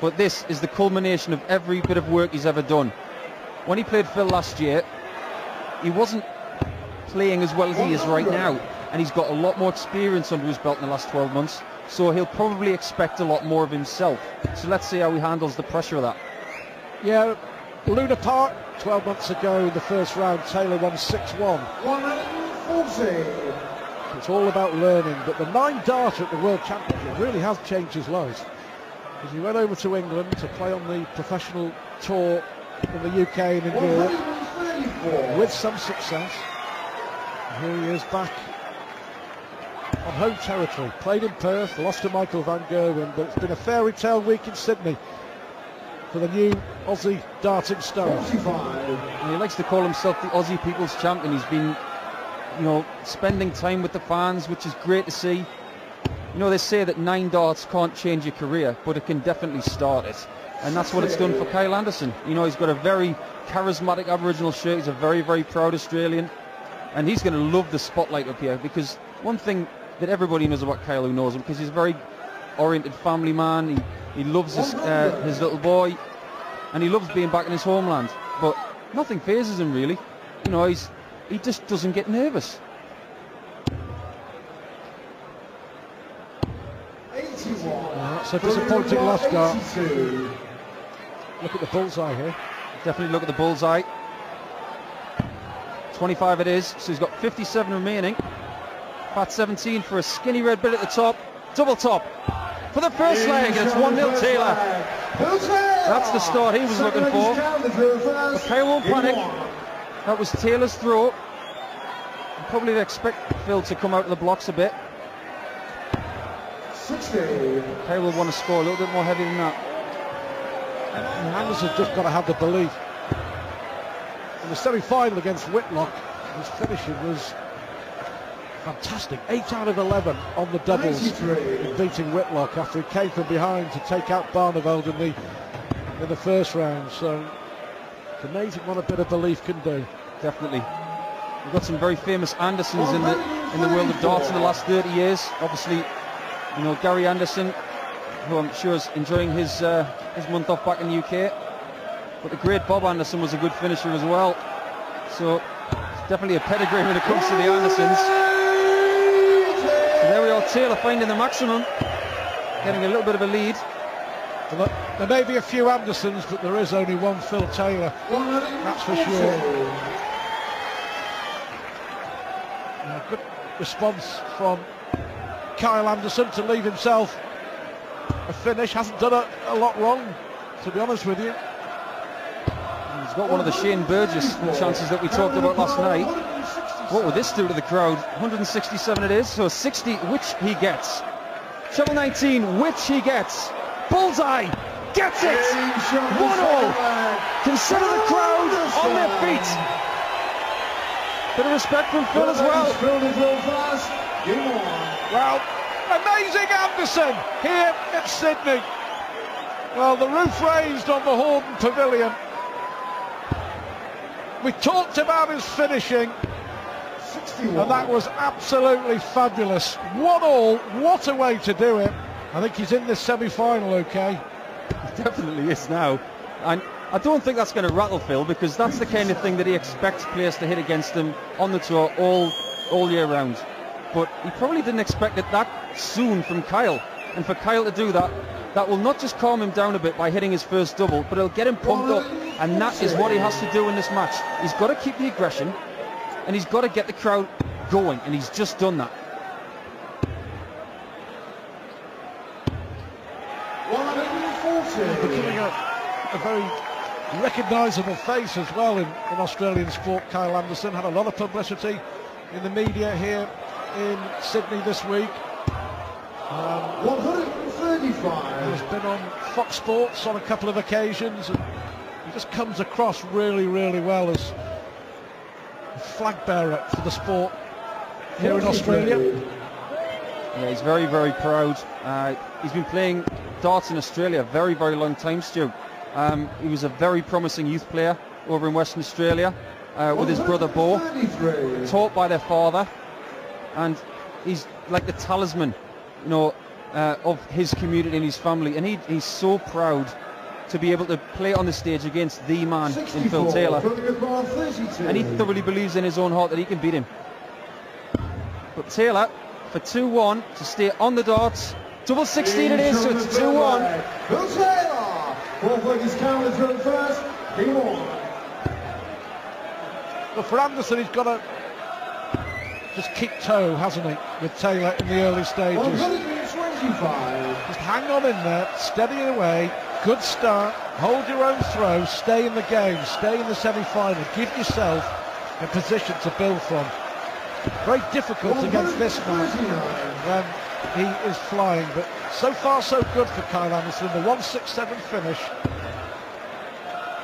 but this is the culmination of every bit of work he's ever done. When he played Phil last year, he wasn't playing as well as he is right now, and he's got a lot more experience under his belt in the last 12 months, so he'll probably expect a lot more of himself. So let's see how he handles the pressure of that. Yeah, Luna Park, 12 months ago, the first round, Taylor won 6-1. 140. It's all about learning, but the 9-darter at the World Championship really has changed his life. As he went over to England to play on the professional tour in the UK and in Europe with some success. And here he is back on home territory. Played in Perth, lost to Michael van Gerwen, but it's been a fairy tale week in Sydney for the new Aussie darting star. And he likes to call himself the Aussie People's Champion. He's been, you know, spending time with the fans, which is great to see. You know, they say that 9 darts can't change your career, but it can definitely start it. And that's what it's done for Kyle Anderson. You know, he's got a very charismatic Aboriginal shirt. He's a very, very proud Australian. And he's going to love the spotlight up here, because one thing that everybody knows about Kyle who knows him, because he's a very oriented family man. He loves his little boy, and he loves being back in his homeland. But nothing phases him, really. You know, he just doesn't get nervous. 81. That's a disappointing last dart. Look at the bullseye here. Definitely look at the bullseye. 25 it is, so he's got 57 remaining. Pat 17 for a skinny red bit at the top. Double top for the first leg, and it's 1-0 Taylor. That's the start he was looking for. But Kyle won't panic. That was Taylor's throw. I'd probably expect Phil to come out of the blocks a bit. 60. Kyle will want to score a little bit more heavy than that. And Anderson's just got to have the belief. In the semi-final against Whitlock, his finishing was fantastic. 8 out of 11 on the doubles in beating Whitlock after he came from behind to take out Barneveld in the first round. So it's amazing what a bit of belief can do. Definitely. We've got some very famous Andersons in the world of darts in the last 30 years. Obviously, you know, Gary Anderson, who I'm sure is enjoying his month off back in the UK. But the great Bob Anderson was a good finisher as well. So it's definitely a pedigree when it comes to the Andersons. So there we are, Taylor finding the maximum, getting a little bit of a lead. Well, there may be a few Andersons, but there is only one Phil Taylor, that's for sure. Good response from Kyle Anderson to leave himself a finish. Hasn't done a lot wrong, to be honest with you. He's got one of the Shane Burgess chances that we talked about last night. What would this do to the crowd? 167 it is, so 60, which he gets. Shovel 19, which he gets. Bullseye, gets it! 1-all. Consider the crowd on their feet. Bit of respect from Phil as well. Well, amazing Anderson here at Sydney. Well, the roof raised on the Horden Pavilion. We talked about his finishing, and that was absolutely fabulous. 1-all, what a way to do it. I think he's in this semi-final, okay? He definitely is now. And I don't think that's going to rattle Phil, because that's the kind of thing that he expects players to hit against him on the tour all year round. But he probably didn't expect it that soon from Kyle. And for Kyle to do that, that will not just calm him down a bit by hitting his first double, but it'll get him pumped up. And that is what he has to do in this match. He's got to keep the aggression, and he's got to get the crowd going, and he's just done that. 140. Becoming a very recognisable face as well in Australian sport. Kyle Anderson had a lot of publicity in the media here in Sydney this week. 135. He's been on Fox Sports on a couple of occasions, and he just comes across really, really well as a flag bearer for the sport here in Australia. Yeah, he's very, very proud. He's been playing darts in Australia a very, very long time, Stu. He was a very promising youth player over in Western Australia with his brother Bo, taught by their father, and he's like the talisman, you know, of his community and his family, and he's so proud to be able to play on the stage against the man in Phil Taylor, and he thoroughly believes in his own heart that he can beat him. But Taylor for 2-1 to stay on the darts. Double 16 it is, so it's 2-1. Phil Taylor, both ladies counted through first, he won. Well, for Anderson, he's got to just keep toe, hasn't he, with Taylor in the early stages. 125. Just hang on in there, steady it away, good start, hold your own throw, stay in the game, stay in the semi-final, give yourself a position to build from. Very difficult against this man when he is flying, but so far so good for Kyle Anderson. The 167 finish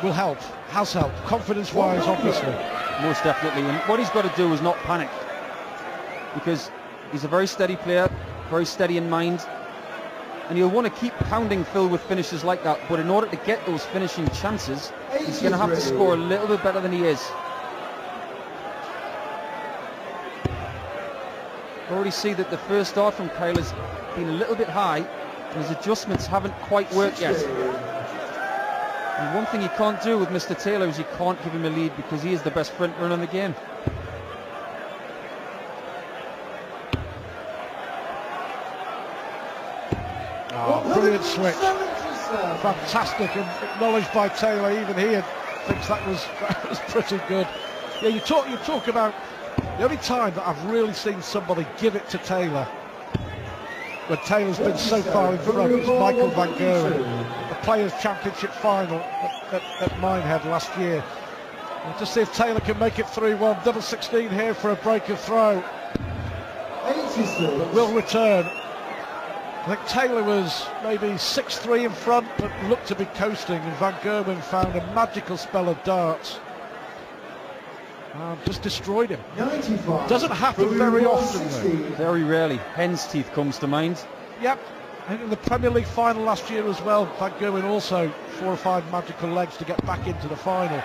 will help, has helped, confidence-wise obviously. Most definitely, and what he's got to do is not panic, because he's a very steady player, very steady in mind, and he'll want to keep pounding Phil with finishes like that, but in order to get those finishing chances, he's going to have to score a little bit better than he is. Already see that the first dart from Kyle has been a little bit high, and his adjustments haven't quite worked yet. And one thing he can't do with Mr. Taylor is he can't give him a lead, because he is the best front runner in the game. Oh, brilliant switch. Fantastic, and acknowledged by Taylor. Even he thinks that was pretty good. Yeah, you talk about the only time that I've really seen somebody give it to Taylor when Taylor's been so far in front is Michael Van Gerwen, the Players' Championship final at Minehead last year. We'll just see if Taylor can make it 3-1. Double 16 here for a break of throw. But will return. I think Taylor was maybe 6-3 in front, but looked to be coasting, and Van Gerwen found a magical spell of darts. Just destroyed him. 95. Doesn't happen very often though. Very rarely. Hen's teeth comes to mind. Yep. I think in the Premier League final last year as well, Van Gerwen also 4 or 5 magical legs to get back into the final.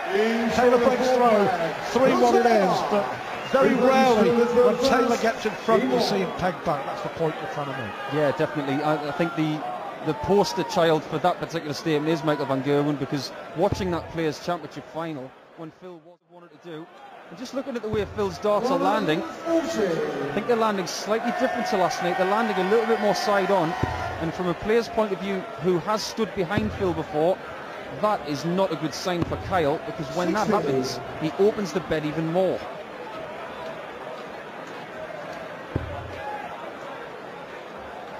Taylor breaks throw, 3-1 it is, but very rarely when Taylor gets in front you see him peg back. That's the point we're trying to make. Yeah, definitely. I think the poster child for that particular statement is Michael Van Gerwen, because watching that Players' Championship final when Phil wanted to do, and just looking at the way Phil's darts are landing, I think they're landing slightly different to last night. They're landing a little bit more side on, and from a player's point of view who has stood behind Phil before, that is not a good sign for Kyle, because when that happens, he opens the bed even more.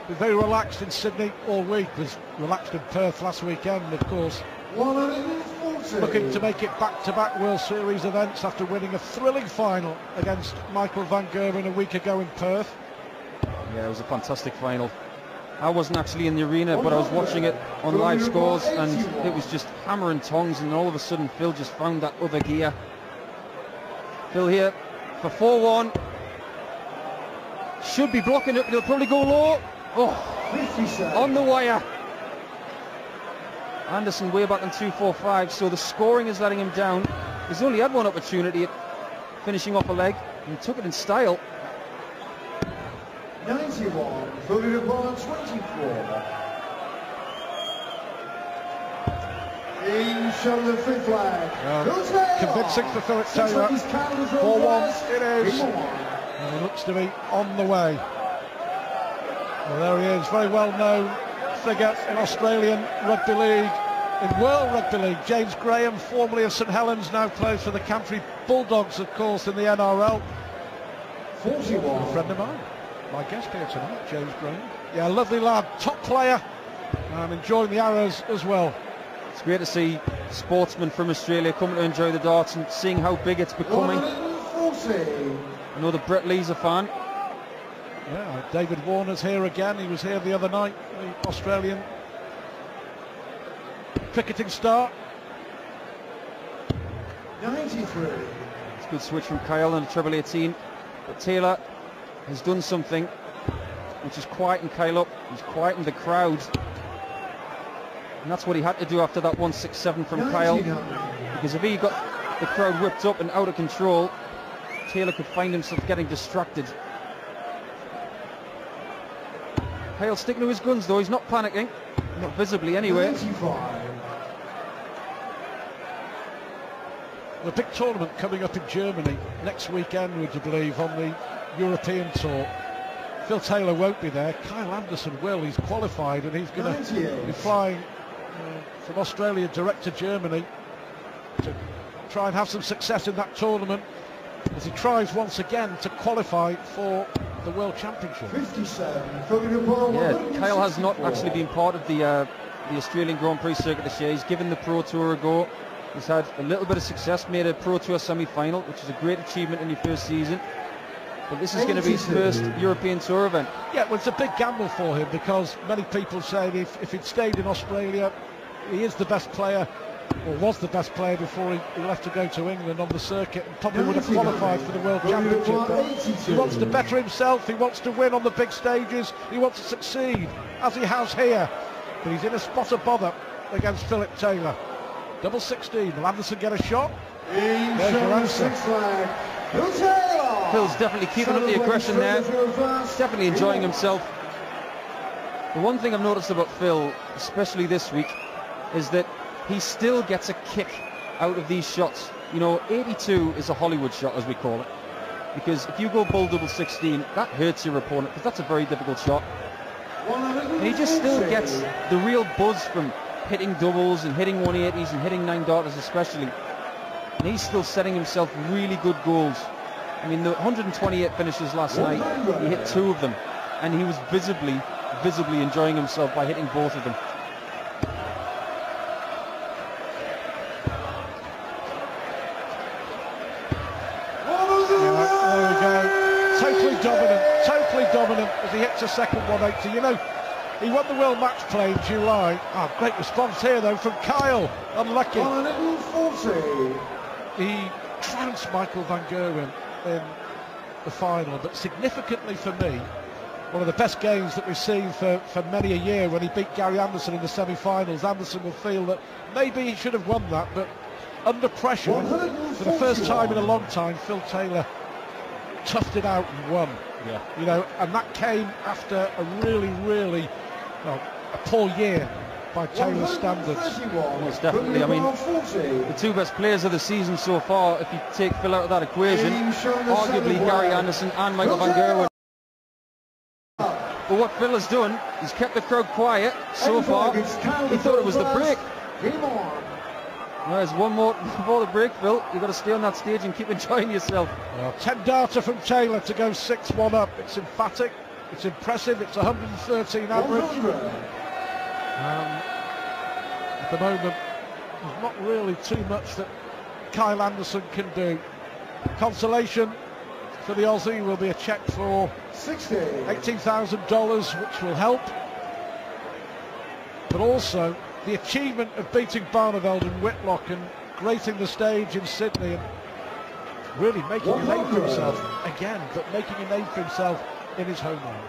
Been very relaxed in Sydney all week, was relaxed in Perth last weekend, of course. 140. Looking to make it back-to-back World Series events after winning a thrilling final against Michael Van Gerwen a week ago in Perth. Yeah, it was a fantastic final. I wasn't actually in the arena, but I was watching it on live scores, and it was just hammer and tongs, and all of a sudden Phil just found that other gear. Phil here for 4-1. Should be blocking it, but he'll probably go low. Oh, on the wire. Anderson way back in 2-4-5, so the scoring is letting him down. He's only had one opportunity at finishing off a leg, and he took it in style. 91, Philly LeBron 24. In showing the fifth flag. Convincing for Philip Taylor. 4-1 it is. And he looks to be on the way. Well, there he is, very well known figure in Australian Rugby League, in World Rugby League. James Graham, formerly of St Helens, now plays for the Canterbury Bulldogs, of course, in the NRL. 41. A friend of mine, my guest here tonight, James Graham. Yeah, lovely lad, top player, and enjoying the arrows as well. It's great to see sportsmen from Australia coming to enjoy the darts and seeing how big it's becoming. I know that Brett Lee's a fan. Yeah, David Warner's here again. He was here the other night, the Australian cricketing star. 93. It's a good switch from Kyle on the treble 18. But Taylor has done something which has quietened Kyle up. He's quietened the crowd. And that's what he had to do after that 167 from Kyle. Because if he got the crowd whipped up and out of control, Taylor could find himself getting distracted. Kyle sticking to his guns though, he's not panicking, not visibly anyway. 95. The big tournament coming up in Germany next weekend, would you believe, on the European Tour. Phil Taylor won't be there. Kyle Anderson will. He's qualified and he's going to be flying from Australia direct to Germany to try and have some success in that tournament as he tries once again to qualify for the World Championship. 57. Yeah, Kyle has not actually been part of the Australian Grand Prix circuit this year. He's given the Pro Tour a go. He's had a little bit of success, made a Pro Tour semi-final, which is a great achievement in your first season. But this is going to be his first European Tour event. Yeah, well, it's a big gamble for him because many people say if he'd stayed in Australia, he is the best player, or was the best player before he left to go to England on the circuit, and probably would have qualified for the World Championship. But he wants to better himself, he wants to win on the big stages, he wants to succeed, as he has here. But he's in a spot of bother against Philip Taylor. Double 16, will Anderson get a shot? There's your answer. Phil's definitely keeping up the aggression there. He's definitely enjoying himself. The one thing I've noticed about Phil, especially this week, is that he still gets a kick out of these shots. You know, 82 is a Hollywood shot, as we call it, because if you go bull double 16, that hurts your opponent, because that's a very difficult shot. And he just still gets the real buzz from hitting doubles and hitting 180s and hitting 9-darters especially. And he's still setting himself really good goals. I mean, the 128 finishes last night, he hit 2 of them, and he was visibly enjoying himself by hitting both of them. There we go. Totally dominant as he hits a second 180. You know, he won the World Match Play in July. Oh, great response here though from Kyle. Unlucky. 140. He trounced Michael van Gerwen in the final, but significantly for me, one of the best games that we've seen for many a year. When he beat Gary Anderson in the semi-finals, Anderson will feel that maybe he should have won that, but under pressure, for the first time in a long time, Phil Taylor toughed it out and won. Yeah. You know, and that came after a really, well, a poor year by Taylor's standards. Most definitely. I mean, the 2 best players of the season so far, if you take Phil out of that equation, arguably Gary Anderson and Michael van Gerwen. But what Phil has done, he's kept the crowd quiet so far. He thought it was the break. There's one more before the break, Phil. You've got to stay on that stage and keep enjoying yourself. Well, 10-darter from Taylor to go 6-1 up. It's emphatic, it's impressive, it's 113 average. At the moment, there's not really too much that Kyle Anderson can do. Consolation for the Aussie will be a cheque for $18,000, which will help. But also the achievement of beating Barneveld and Whitlock and gracing the stage in Sydney and really making a name for himself again, but making a name for himself in his homeland.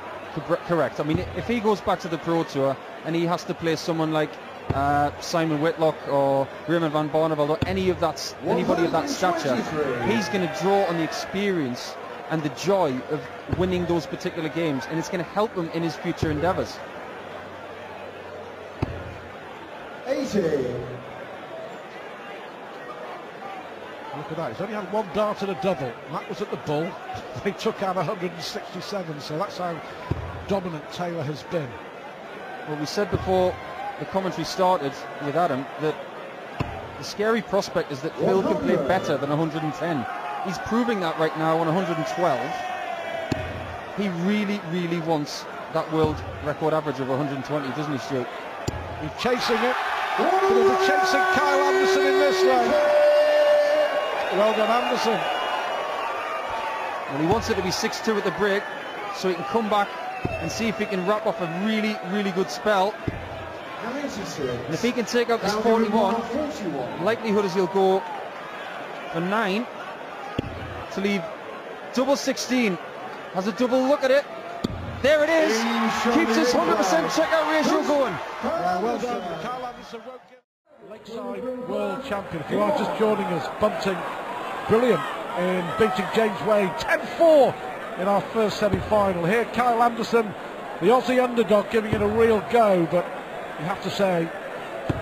Correct. I mean, if he goes back to the Pro Tour and he has to play someone like Simon Whitlock or Raymond van Barneveld or anybody of that stature, he's going to draw on the experience and the joy of winning those particular games, and it's going to help him in his future endeavours. 80. Look at that, he's only had 1 dart and a double, and that was at the Bull. They took out 167, so that's how dominant Taylor has been. Well, we said before the commentary started with Adam that the scary prospect is that Phil can play better than 110. He's proving that right now on 112. He really wants that world record average of 120, doesn't he, Stuart? He's chasing it. He'll be chasing Kyle Anderson in this one. Well done, Anderson. Well, he wants it to be 6-2 at the break so he can come back and see if he can wrap off a really good spell. 96. And if he can take out this 41, likelihood is he'll go for 9 to leave double 16. Has a double look at it. There it is. Keeps his 100% checkout ratio going. Well done. Kyle Anderson won't get Lakeside World Champion. If you are just joining us, Bunting, brilliant in beating James Wade 10-4 in our first semi-final. Here, Kyle Anderson The Aussie underdog giving it a real go, but you have to say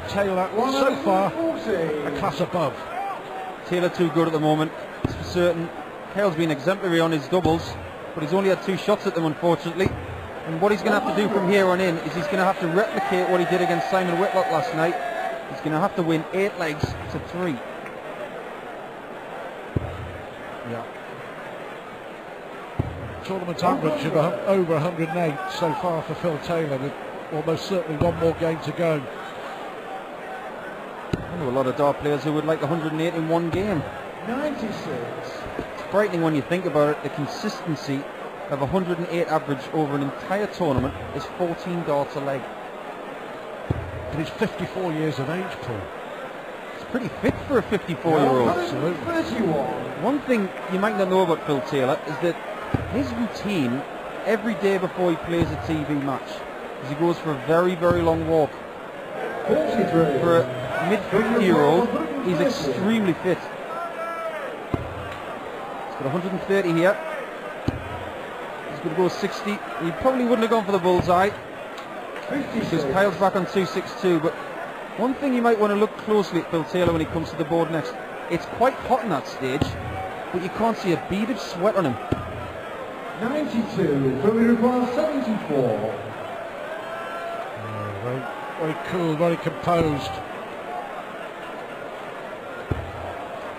Taylor so far a class above. Taylor too good at the moment, it's for certain. Kyle's been exemplary on his doubles, but he's only had 2 shots at them, unfortunately. And what he's going to have to do from here on in is he's going to have to replicate what he did against Simon Whitlock last night. He's going to have to win 8 legs to 3. Yeah. Tournament average of over 108 so far for Phil Taylor, with almost certainly one more game to go. I know a lot of dart players who would like 108 in one game. 96. It's frightening when you think about it. The consistency of 108 average over an entire tournament is 14 darts a leg. And he's 54 years of age, Paul. It's pretty fit for a 54-year-old. Absolutely. 31. One thing you might not know about Phil Taylor is that his routine every day before he plays a TV match is he goes for a very, very long walk. 43. For a mid-50-year-old, he's extremely fit. He's got 130 here. He's going to go 60. He probably wouldn't have gone for the bullseye because Kyle's back on 262. But one thing you might want to look closely at Phil Taylor when he comes to the board next. It's quite hot in that stage, but you can't see a bead of sweat on him. 92. From requires 74. Very, very cool, very composed.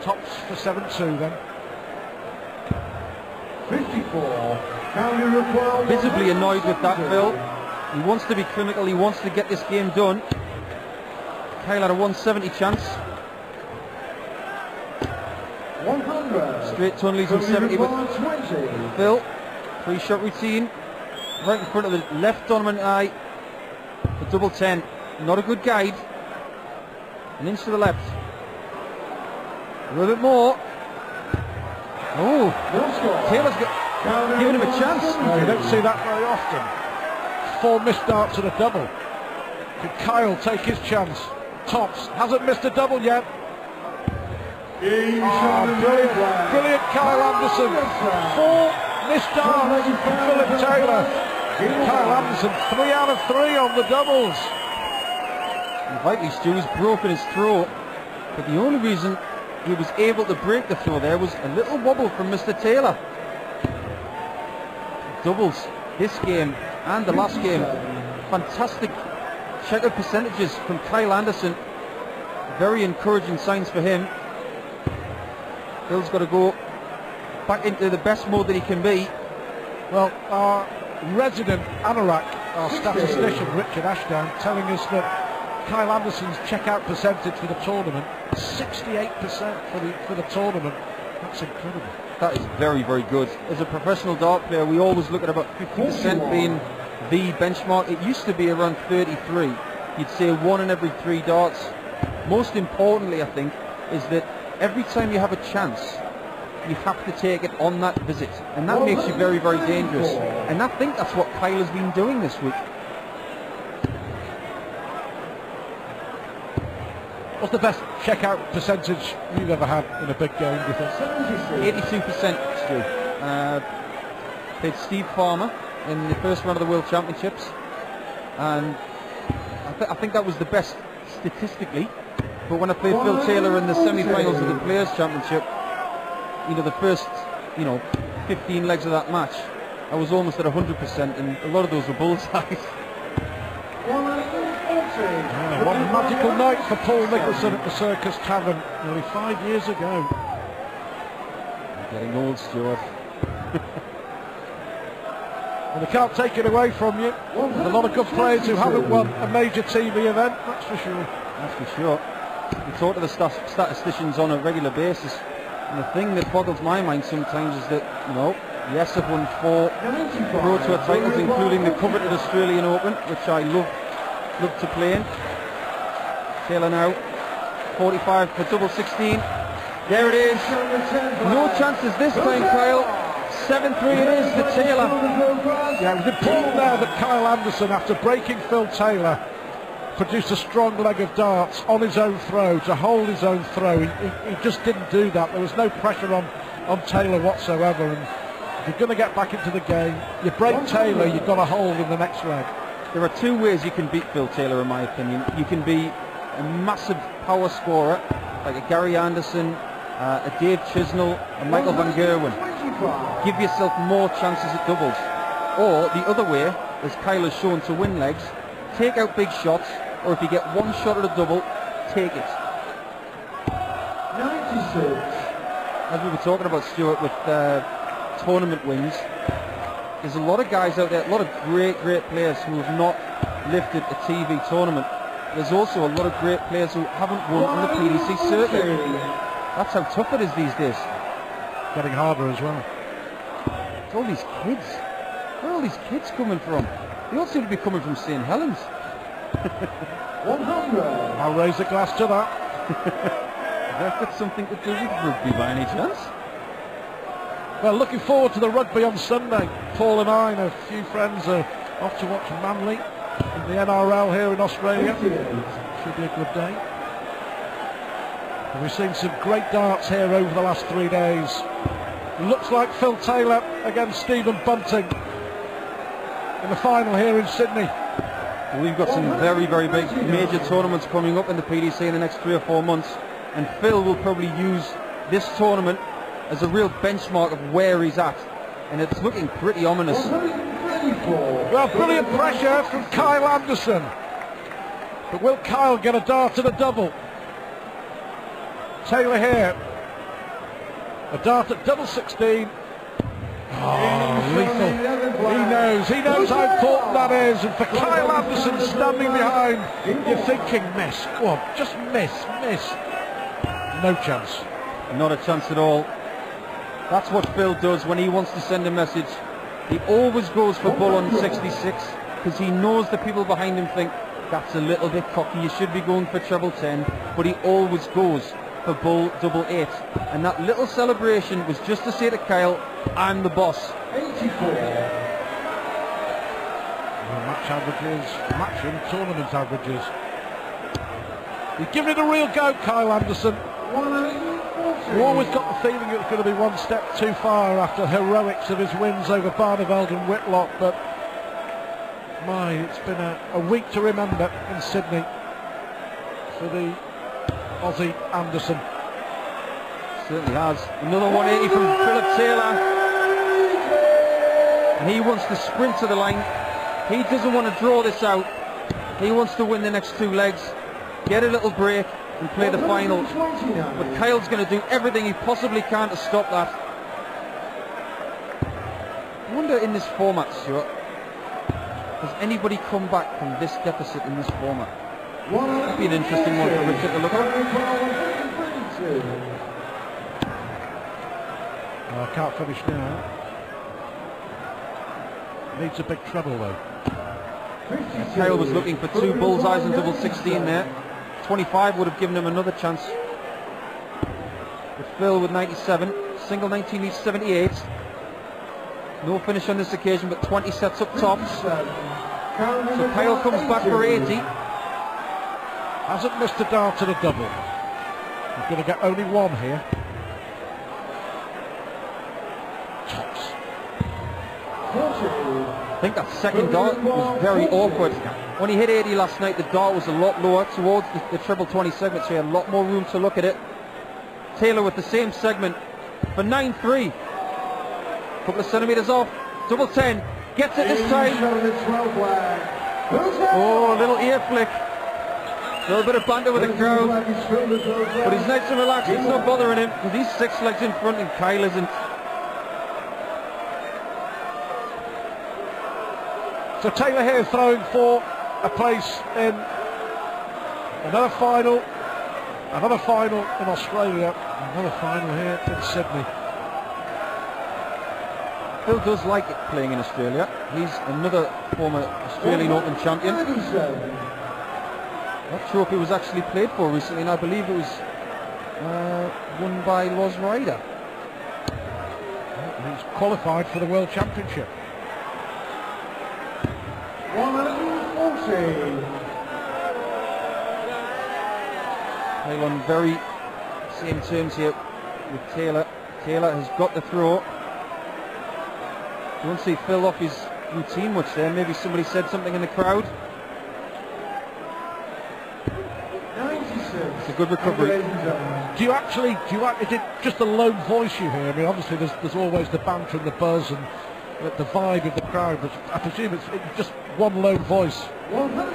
Tops for 7-2 then. 54. Visibly annoyed with that, Phil. He wants to be clinical, he wants to get this game done. Kyle had a 170 chance. 100. Straight tunnelies and 70 with 20. Phil. 3-shot routine. Right in front of the left dominant eye. The double 10. Not a good guide. An inch to the left. A little bit more. Oh, Taylor's giving him a chance. No, you don't see that very often. 4 missed darts and a double. Can Kyle take his chance? Tops hasn't missed a double yet. Brilliant Kyle Anderson. 4 missed darts from Philip Taylor. Kyle Anderson 3 out of 3 on the doubles. Rightly, Stu has broken his throw, but the only reason he was able to break the throw there was a little wobble from Mr. Taylor. Doubles this game and the last game. Fantastic checkered percentages from Kyle Anderson. Very encouraging signs for him. Phil's got to go back into the best mode that he can be. Well, our resident Anorak, our statistician Richard Ashdown, telling us that Kyle Anderson's checkout percentage for the tournament, 68% for the tournament. That's incredible. That is very, very good. As a professional dart player, we always look at about 50% being the benchmark. It used to be around 33. You'd say 1 in every 3 darts. Most importantly, I think, is that every time you have a chance, you have to take it on that visit, and that makes you very, very dangerous. And I think that's what Kyle has been doing this week. What's the best checkout percentage you've ever had in a big game, do you think? 82%, Stu. Played Steve Farmer in the first round of the World Championships, and I think that was the best statistically. But when I played Phil Taylor in the semi-finals of the Players' Championship, you know, the first, 15 legs of that match, I was almost at 100%, and a lot of those were bullseyes. What a magical night for Paul Nicholson at the Circus Tavern nearly 5 years ago. I'm getting old, Stuart. And they can't take it away from you. There's a lot of good players who haven't won a major TV event, that's for sure. That's for sure. We talk to the statisticians on a regular basis, and the thing that boggles my mind sometimes is that, yes, I've won 4 Pro Tour titles, including the coveted Australian Open, which I love to play in. Taylor now, 45 for double 16. There it is. No chances this time, Kyle. 7-3 it is to Taylor. Yeah, it was important now that Kyle Anderson, after breaking Phil Taylor, produced a strong leg of darts on his own throw, to hold his own throw. He just didn't do that. There was no pressure on Taylor whatsoever, and If you're going to get back into the game, you break Taylor, you've got a hold in the next leg. There are two ways you can beat Phil Taylor, in my opinion. You can be a massive power scorer, like a Gary Anderson, a Dave Chisnell, a Michael Van Gerwen. Give yourself more chances at doubles. Or the other way, as Kyle has shown to win legs, take out big shots, or if you get one shot at a double, take it. 96. As we were talking about, Stuart, with tournament wins, there's a lot of guys out there, a lot of great players who have not lifted a TV tournament. There's also a lot of great players who haven't won on the PDC circuit. That's how tough it is these days. Getting harder as well. It's all these kids. Where are all these kids coming from? They all seem to be coming from St. Helens. 100. I'll raise the glass to that. Has that got something to do with rugby by any chance? Well, looking forward to the rugby on Sunday. Paul and I and a few friends are off to watch Manly in the NRL here in Australia. Should be a good day. And we've seen some great darts here over the last 3 days. Looks like Phil Taylor against Stephen Bunting in the final here in Sydney. We've got some very big major tournaments coming up in the PDC in the next 3 or 4 months, and Phil will probably use this tournament as a real benchmark of where he's at, and it's looking pretty ominous. Well, brilliant pressure from Kyle Anderson, but will Kyle get a dart and a double? Taylor here, a dart at double 16. Oh, lethal. He knows how important that is, and for Kyle Anderson standing behind, you're thinking miss, go on, just miss. No chance. Not a chance at all. That's what Phil does when he wants to send a message. He always goes for bull on 66 because he knows the people behind him think that's a little bit cocky, you should be going for treble 10, but he always goes for bull double 8, and that little celebration was just to say to Kyle, I'm the boss. 84. Match averages, matching tournament averages. He's given it a real go, Kyle Anderson. You always got the feeling it was going to be one step too far after heroics of his wins over Barneveld and Whitlock, but my, it's been a week to remember in Sydney for the Aussie Anderson. Certainly has. Another 180 from Philip Taylor, and he wants to sprint to the line. He doesn't want to draw this out. He wants to win the next 2 legs, get a little break and play the final, but Kyle's going to do everything he possibly can to stop that. I wonder in this format, Stuart, has anybody come back from this deficit in this format? That'd be an interesting one for Richard to look at. Oh, can't finish now. Needs a big treble though. Kyle was looking for 2 bullseyes and double 16 there. 25 would have given him another chance. But Phil with 97, single 19 needs 78. No finish on this occasion, but 20 sets up tops. So Kyle comes back for 80. Hasn't missed a dart and a double. He's going to get only 1 here. Tops. I think that second dart was very awkward. When he hit 80 last night, the dart was a lot lower towards the treble 20 segment, so he had a lot more room to look at it. Taylor with the same segment for 9-3. Couple of centimetres off. Double 10. Gets it this time. Oh, a little ear flick. A little bit of banter with the crowd. But he's nice and relaxed. It's not bothering him because he's 6 legs in front and Kyle isn't. So Taylor here throwing for a place in another final in Australia, another final here in Sydney. Phil does like it playing in Australia. He's another former Australian Open champion. That trophy was actually played for recently, and I believe it was won by Loz Ryder. He's qualified for the World Championship. 140. Kyle on very same terms here with Taylor. Taylor has got the throw. don't see Phil off his routine much there. Maybe somebody said something in the crowd. It's a good recovery. Is it just the lone voice you hear? I mean, obviously there's always the banter and the buzz and the vibe of the crowd, but I presume it's just one lone voice.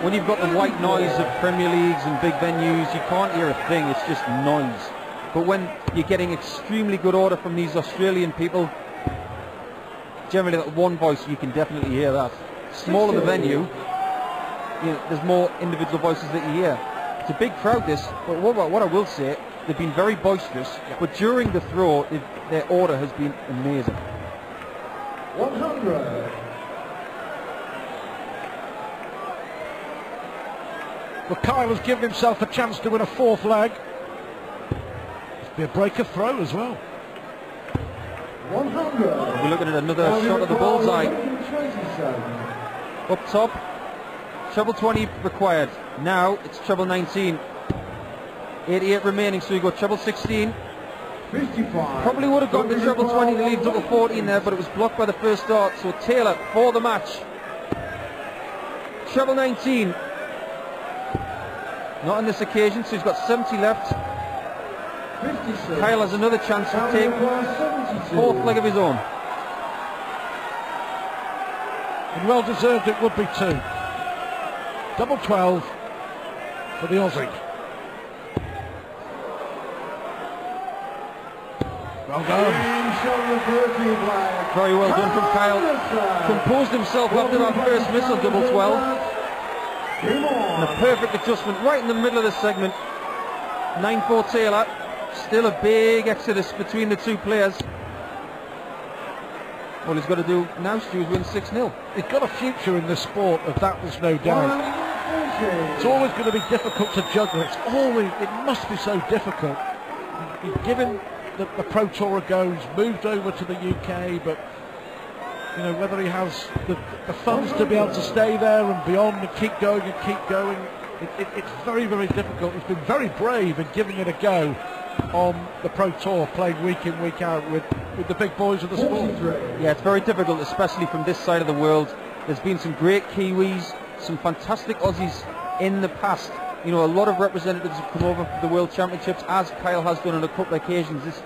When you've got the white noise of Premier Leagues and big venues, you can't hear a thing, it's just noise. But when you're getting extremely good order from these Australian people, generally that one voice, you can definitely hear that. Smaller the venue, there's more individual voices that you hear. It's a big crowd this, but what I will say, they've been very boisterous, but during the throw, their order has been amazing. 100. Well, Kyle has given himself a chance to win a fourth leg. It'll be a breaker throw as well. 100. We're looking at another shot of the bullseye. Up top, treble 20 required. Now it's treble 19. 88 remaining, so you go treble 16. 55. Probably would have gone to treble 20 to leave double 14 there, but it was blocked by the first dart. So Taylor for the match. Treble 19. Not on this occasion, so he's got 70 left. 56. Kyle has another chance to take fourth leg of his own. And well deserved it would be too. Double 12 for the Aussie. Well done. Very well done from Kyle. Composed himself after that first miss on double 12. And a perfect adjustment right in the middle of the segment. 9-4 Taylor. Still a big exodus between the two players. All he's got to do now, Stu, is win 6-0. He's got a future in this sport, of that there's no doubt. It's always going to be difficult to juggle. It must be so difficult. He's given the Pro Tour a go, he's moved over to the UK, but whether he has the funds to be able to stay there and beyond and keep going, it's very, very difficult. He's been very brave in giving it a go on the Pro Tour, playing week in, week out with the big boys of the sport. Yeah, it's very difficult, especially from this side of the world. There's been some great Kiwis, some fantastic Aussies in the past. A lot of representatives have come over for the World Championships, as Kyle has done on a couple of occasions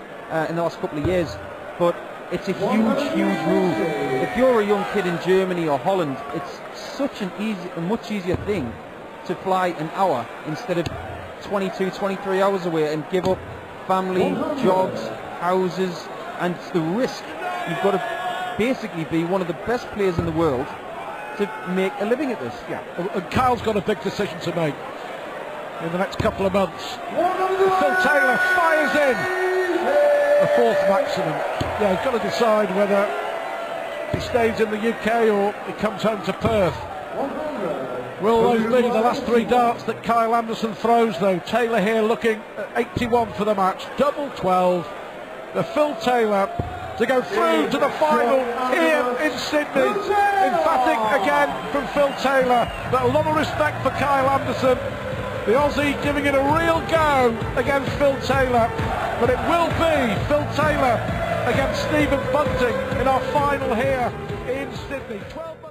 in the last couple of years. But it's a huge, huge move. If you're a young kid in Germany or Holland, it's such a much easier thing to fly an hour instead of 22, 23 hours away and give up family, jobs, houses, and it's the risk. You've got to basically be one of the best players in the world to make a living at this. Yeah, and Kyle's got a big decision to make in the next couple of months. Phil Taylor fires in a fourth maximum. Yeah, he's got to decide whether he stays in the UK or he comes home to Perth. Will those be the last three darts that Kyle Anderson throws, though? Taylor here looking at 81 for the match. Double 12 for Phil Taylor to go through to the final here in Sydney. Emphatic again from Phil Taylor, but a lot of respect for Kyle Anderson. The Aussie giving it a real go against Phil Taylor, but it will be Phil Taylor against Stephen Bunting in our final here in Sydney. 12